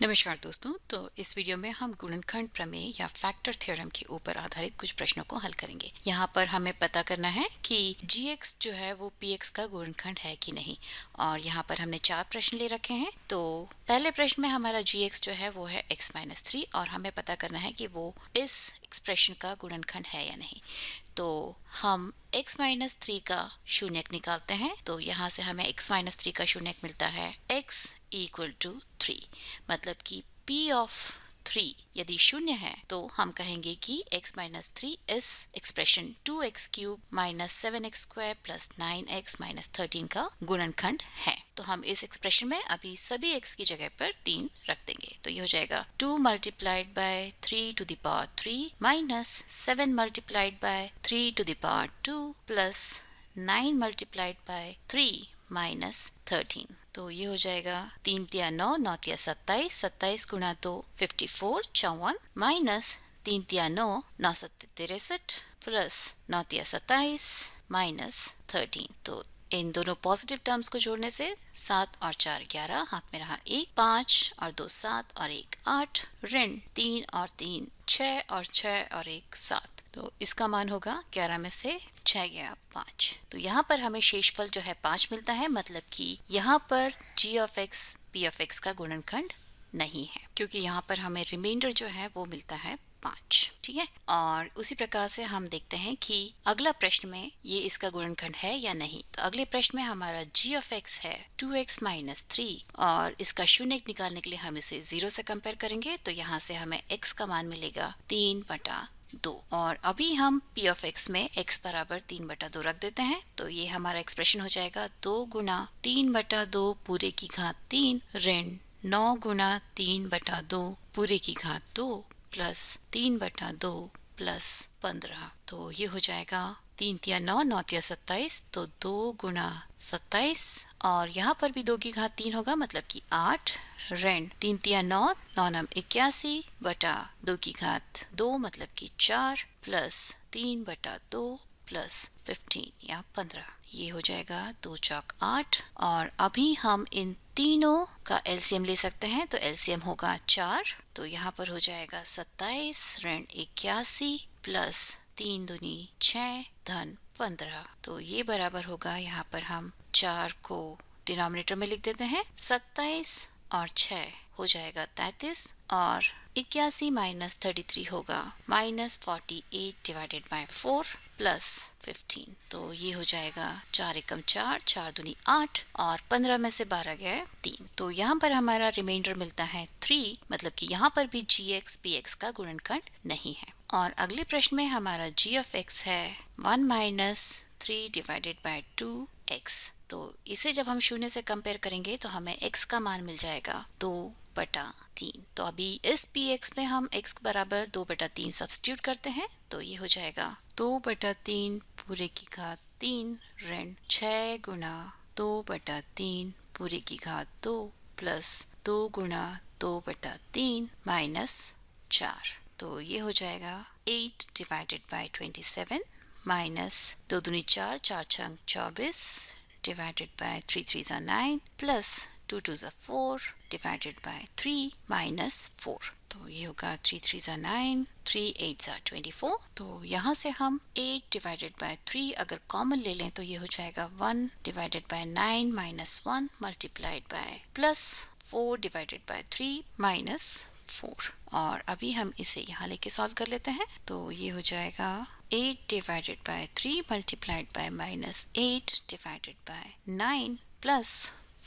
नमस्कार दोस्तों। तो इस वीडियो में हम गुणनखंड प्रमेय या फैक्टर थ्योरम के ऊपर आधारित कुछ प्रश्नों को हल करेंगे। यहाँ पर हमें पता करना है कि gx जो है वो px का गुणनखंड है कि नहीं। और यहाँ पर हमने 4 प्रश्न ले रखे हैं। तो पहले प्रश्न में हमारा gx जो है वो है x-3 और हमें पता करना है कि वो इस एक्सप्रेशन का गुणनखंड है या नहीं। तो हम x-3 का शून्यक निकालते हैं। तो यहाँ से हमें x-3 का शून्यक मिलता है x इक्वल टू 3, मतलब कि p ऑफ 3 यदि शून्य है तो हम कहेंगे कि x-3 इस expression 2x³ minus 7x square plus 9x minus 13 का गुणनखंड है। तो हम इस एक्सप्रेशन में अभी सभी x की जगह पर 3 रख देंगे। तो ये हो जाएगा 2 multiplied by 3 to the power 3 minus 7 multiplied by 3 to the power 2 plus 9 multiplied by 3 minus 13। तो ये हो जाएगा 3 तिया 9, 9 तिया 27, 27 गुणा 2 54 54 माइनस 3 तिया 9, 9 सत्ते 63 प्लस 9 तिया 27 माइनस 13। तो इन दोनों पॉजिटिव टर्म्स को जोड़ने से 7 और 4 11, हाथ में रहा 1 5 और 2 7 और 1 8, ऋण 3 और 3 6 और 6 और 1 7। तो इसका मान होगा 11 में से 6 गया 5। तो यहाँ पर हमें शेषफल जो है 5 मिलता है, मतलब कि यहाँ पर g of x p of x का गुणनखंड नहीं है, क्योंकि यहाँ पर हमें रिमाइंडर जो है वो मिलता है 5। ठीक है। और उसी प्रकार से हम देखते हैं कि अगला प्रश्न में ये इसका गुणनखंड है या नहीं। तो अगले प्रश्न में हमारा g ऑफ x है 2x माइनस 3 और इसका शून्यक निकालने के लिए हम इसे 0 से कंपेयर करेंगे। तो यहाँ से हमें x का मान मिलेगा 3/2 और अभी हम p ऑफ x में x बराबर 3/2 रख देते हैं। तो ये हमारा एक्सप्रेशन हो जाएगा 2 गुना 3/2 पूरे की घात 3 ऋण 9 गुना 3/2 पूरे की घात 2 प्लस 3/2 प्लस 15। तो ये हो जाएगा 3 तिया 9, 9 तिया 27, तो 2 गुना 27 और यहाँ पर भी 2 की घात 3 होगा, मतलब कि 8 ऋण 3 तिया 9, 9 नम 81 बटा 2 की घात 2, मतलब कि 4 प्लस 3/2 प्लस 15 या 15। ये हो जाएगा 2 चौक 8 और अभी हम इन तीनों का एलसीएम ले सकते हैं। तो एलसीएम होगा 4। तो यहाँ पर हो जाएगा 27 ऋण 81 प्लस 3 दूनी 6 धन 15। तो ये बराबर होगा, यहाँ पर हम 4 को डिनोमिनेटर में लिख देते हैं। 27 और 6 हो जाएगा 33 और 81 माइनस 33 होगा माइनस 48 डिवाइडेड बाय 4 प्लस 15। तो ये हो जाएगा 4 एकम 4, 4 दूनी 8 और 15 में से 12 गया 3। तो यहाँ पर हमारा रिमाइंडर मिलता है 3, मतलब कि यहाँ पर भी gx px का गुणनखंड नहीं है। और अगले प्रश्न में हमारा g ऑफ x है 1 माइनस 3 डिवाइडेड बाय 2x। तो इसे जब हम शून्य से कंपेयर करेंगे तो हमें x का मान मिल जाएगा 2/3। तो अभी इस px में हम x बराबर 2/3 सब्स्टिट्यूट करते हैं। तो ये हो जाएगा 2/3 पूरे की घात 3 ऋण 6 गुना 2/3 पूरे की घात 2 प्लस 2 गुना 2/3 माइनस 4। तो ये हो जाएगा 8 डिवाइडेड बाय 27 माइनस 2 दूनी 4, 4 छंग 24 divided by 3 3s are 9 plus 2 2s are 4 divided by 3 minus 4। तो ये होगा 3 3s are 9, 3 8s are 24। तो यहाँ से हम 8 divided by 3 अगर कॉमन ले लें तो ये हो जाएगा 1 divided by 9 minus 1 multiplied by plus 4 divided by 3 minus 4। और अभी हम इसे यहाँ लेके सॉल्व कर लेते हैं। तो ये हो जाएगा 8 divided by 3 multiplied by minus 8 divided by 9 plus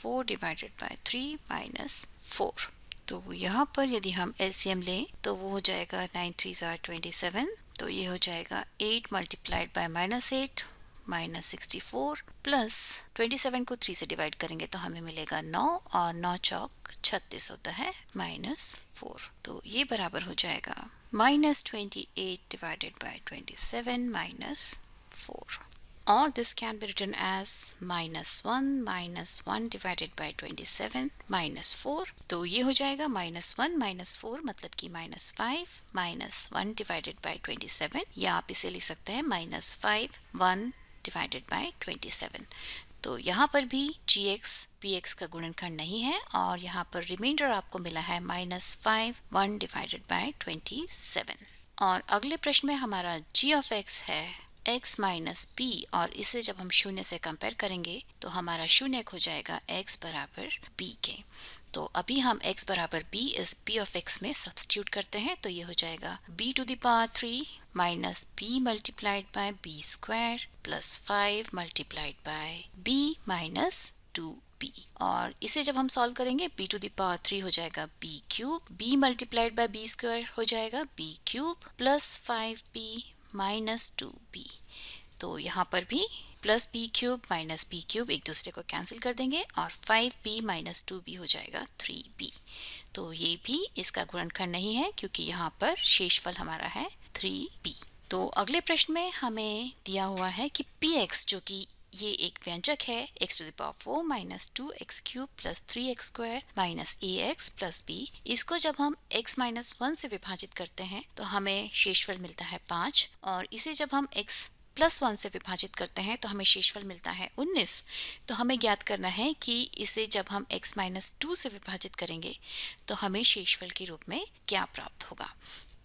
4 divided by 3 minus 4। तो यहाँ पर यदि हम एलसीएम लें तो वो हो जाएगा 9 3s are 27। तो ये हो जाएगा 8 multiplied by minus 8 minus 64 plus 27 को 3 से डिवाइड करेंगे तो हमें मिलेगा 9 और 9 चौक 36 होता है माइनस 4। तो ये बराबर हो जाएगा माइनस 28 डिवाइडेड बाय 27 माइनस 4। और this can be written as -1 divided by 27 minus 4। तो ये हो जाएगा -1 माइनस 4, मतलब कि -5 -1 डिवाइडेड बाय 27, या आप इसे लिख सकते हैं -5 1 डिवाइडेड बाय 27। तो यहाँ पर भी gx px का गुणनखंड नहीं है और यहाँ पर रिमाइंडर आपको मिला है -5 1 डिवाइडेड बाय 27। और अगले प्रश्न में हमारा g ऑफ x है x माइनस p और इसे जब हम शून्य से कंपेयर करेंगे तो हमारा शून्य हो जाएगा x बराबर p के। तो अभी हम x बराबर b इस p ऑफ x में सब्स्टिट्यूट करते हैं तो ये हो जाएगा b to the power 3 minus b multiplied by b square plus 5 multiplied by b minus 2b। और इसे जब हम सॉल्व करेंगे b टू द पावर 3 हो जाएगा b cube, b multiplied by b square हो जाएगा b cube plus 5b minus 2b। तो यहाँ पर भी plus b cube minus b cube एक दूसरे को कैंसिल कर देंगे और 5b माइनस 2b हो जाएगा 3b। तो ये भी इसका गुणनखंड नहीं है क्योंकि यहाँ पर शेषफल हमारा है 3b। तो अगले प्रश्न में हमें दिया हुआ है कि px जो कि ये एक व्यंजक है x to the power 4 minus 2x cube plus 3x square minus ax plus b, इसको जब हम x माइनस 1 से विभाजित करते हैं तो हमें शेषफल मिलता है 5 और इसे जब हम x प्लस 1 से विभाजित करते हैं तो हमें शेषफल मिलता है 19। तो हमें ज्ञात करना है कि इसे जब हम x माइनस 2 से विभाजित करेंगे तो हमें शेषफल के रूप में क्या प्राप्त होगा।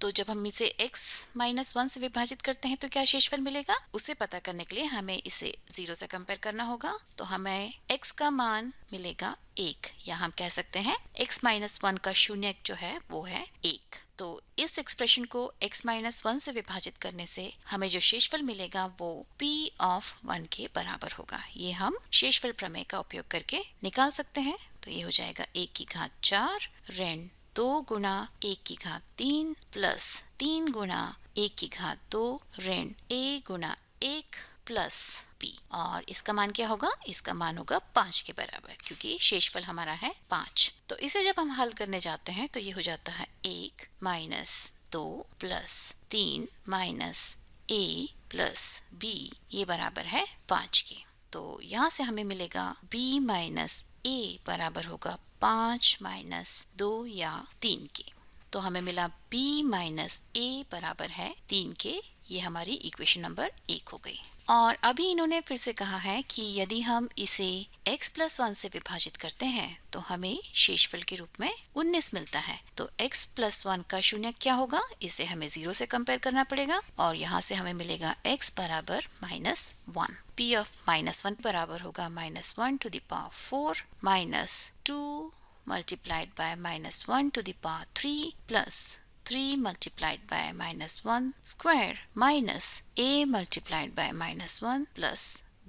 तो जब हम इसे x माइनस 1 से विभाजित करते हैं तो क्या शेषफल मिलेगा, उसे पता करने के लिए हमें इसे 0 से कंपेयर करना होगा। तो हमें x का मान मिलेगा 1 या हम कह सकते हैं x माइनस 1 का शून्य जो है वो है 1। तो इस एक्सप्रेशन को x माइनस 1 से विभाजित करने से हमें जो शेषफल मिलेगा वो p ऑफ 1 के बराबर होगा। ये हम शेषफल प्रमेय का उपयोग करके निकाल सकते हैं। तो ये हो जाएगा 1 की घात 4 ऋण 2 गुना 1 की घात 3 प्लस 3 गुना 1 की घात 2 ऋण a गुना 1 प्लस b। और इसका मान क्या होगा, इसका मान होगा 5 के बराबर क्योंकि शेषफल हमारा है 5। तो इसे जब हम हल करने जाते हैं तो ये हो जाता है 1 minus 2 plus 3 minus a plus b, ये बराबर है 5 के। तो यहाँ से हमें मिलेगा b माइनस a बराबर होगा 5 माइनस 2 या 3 के। तो हमें मिला b माइनस a बराबर है 3 के। ये हमारी इक्वेशन नंबर 1 हो गई। और अभी इन्होंने फिर से कहा है कि यदि हम इसे x प्लस 1 से विभाजित करते हैं तो हमें शेषफल के रूप में 19 मिलता है। तो x प्लस 1 का शून्य क्या होगा, इसे हमें 0 से कंपेयर करना पड़ेगा और यहाँ से हमें मिलेगा x बराबर -1। p ऑफ -1 बराबर होगा -1 to the power 4 minus 2 multiplied by -1 to the power 3 plus 3 multiplied by -1 square minus a multiplied by -1 plus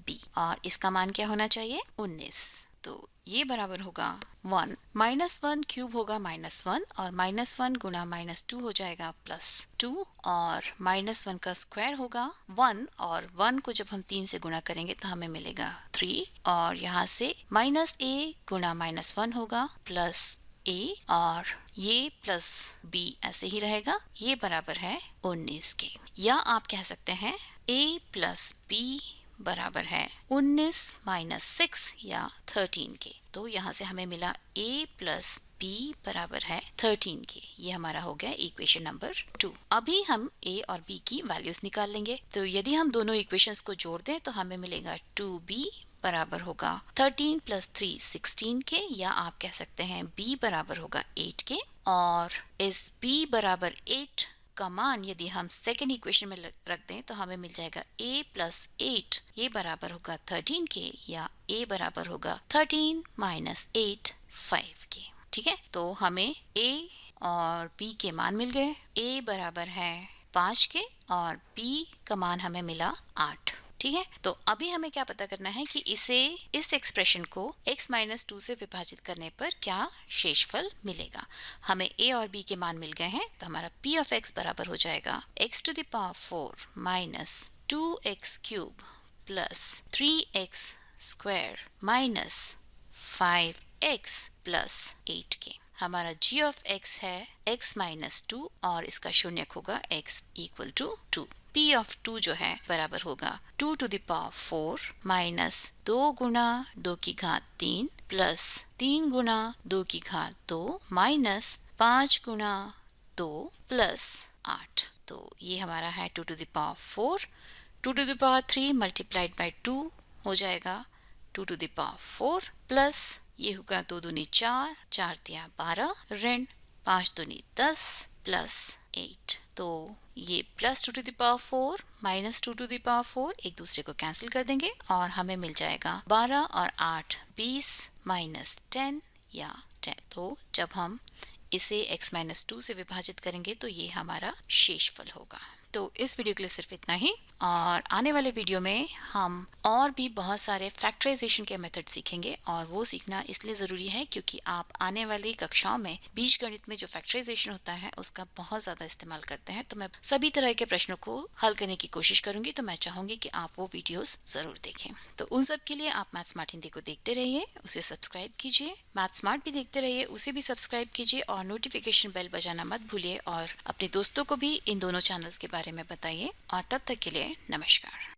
b। और इसका मान क्या होना चाहिए, 19। तो ये बराबर होगा 1 -1 क्यूब होगा -1 और -1 गुना -2 हो जाएगा +2 और -1 का स्क्वायर होगा 1 और 1 को जब हम 3 से गुना करेंगे तो हमें मिलेगा 3 और यहाँ से -a गुना -1 होगा प्लस a और ये प्लस b ऐसे ही रहेगा, ये बराबर है 19 के। या आप कह सकते हैं a प्लस b बराबर है 19 माइनस 6 या 13 के। तो यहाँ से हमें मिला a प्लस b बराबर है 13 के। ये हमारा हो गया इक्वेशन नंबर 2। अभी हम a और b की वैल्यूज निकाल लेंगे। तो यदि हम दोनों इक्वेशंस को जोड़ दें तो हमें मिलेगा 2b बराबर होगा 13 प्लस 3 16 के, या आप कह सकते हैं b बराबर होगा 8 के। और इस b बराबर 8 का मान यदि हम सेकेंड इक्वेशन में रख दें तो हमें मिल जाएगा a प्लस 8, ये बराबर होगा 13 के, या a बराबर होगा 13 माइनस 8 5 के। ठीक है, तो हमें a और b के मान मिल गए। a बराबर है 5 के और b का मान हमें मिला 8। ठीक है, तो अभी हमें क्या पता करना है कि इस एक्सप्रेशन को x माइनस 2 से विभाजित करने पर क्या शेषफल मिलेगा। हमें a और b के मान मिल गए हैं तो हमारा p ऑफ x बराबर हो जाएगा x to the power 4 minus 2x cube plus 3x square minus 5x plus 8 के। हमारा g ऑफ x है x माइनस 2 और इसका शून्य होगा x equal to 2। p of 2 जो है बराबर होगा 2 टू द पावर 4 माइनस 2 गुना 2 की घात 3 प्लस 3 गुना 2 की घात 2 माइनस 5 गुना 2 प्लस 8। तो ये हमारा है 2 to the power 4। 2 to the power 3 multiplied by 2 हो जाएगा 2 टू द पावर 4 प्लस ये होगा 2 दूनी 4, 4 तिया 12 ऋण 5 दूनी 10 प्लस 8। तो ये plus 2 to the power 4 minus 2 to the power 4 एक दूसरे को कैंसिल कर देंगे और हमें मिल जाएगा 12 और 8 20 माइनस 10 या 10। तो जब हम इसे x माइनस 2 से विभाजित करेंगे तो ये हमारा शेषफल होगा। तो इस वीडियो के लिए सिर्फ इतना ही, और आने वाले वीडियो में हम और भी बहुत सारे फैक्टराइजेशन के मेथड सीखेंगे, और वो सीखना इसलिए ज़रूरी है क्योंकि आप आने वाली कक्षाओं में बीजगणित में जो फैक्टराइजेशन होता है उसका बहुत ज़्यादा इस्तेमाल करते हैं। तो मैं सभी तरह के प्रश्नों को हल करने की कोशिश करूंगी, तो मैं चाहूंगी कि आप वो वीडियोस ज़रूर देखें। तो उन सब के लिए आप मैथ स्मार्ट हिंदी को देखते रहिए, उसे सब्सक्राइब कीजिए। मैथ स्मार्ट भी देखते रहिए, उसे भी सब्सक्राइब कीजिए, और नोटिफिकेशन बेल बजाना मत भूलिए, और अपने दोस्तों को भी इन दोनों चैनल्स के बारे में बताइए। और तब तक के लिए नमस्कार।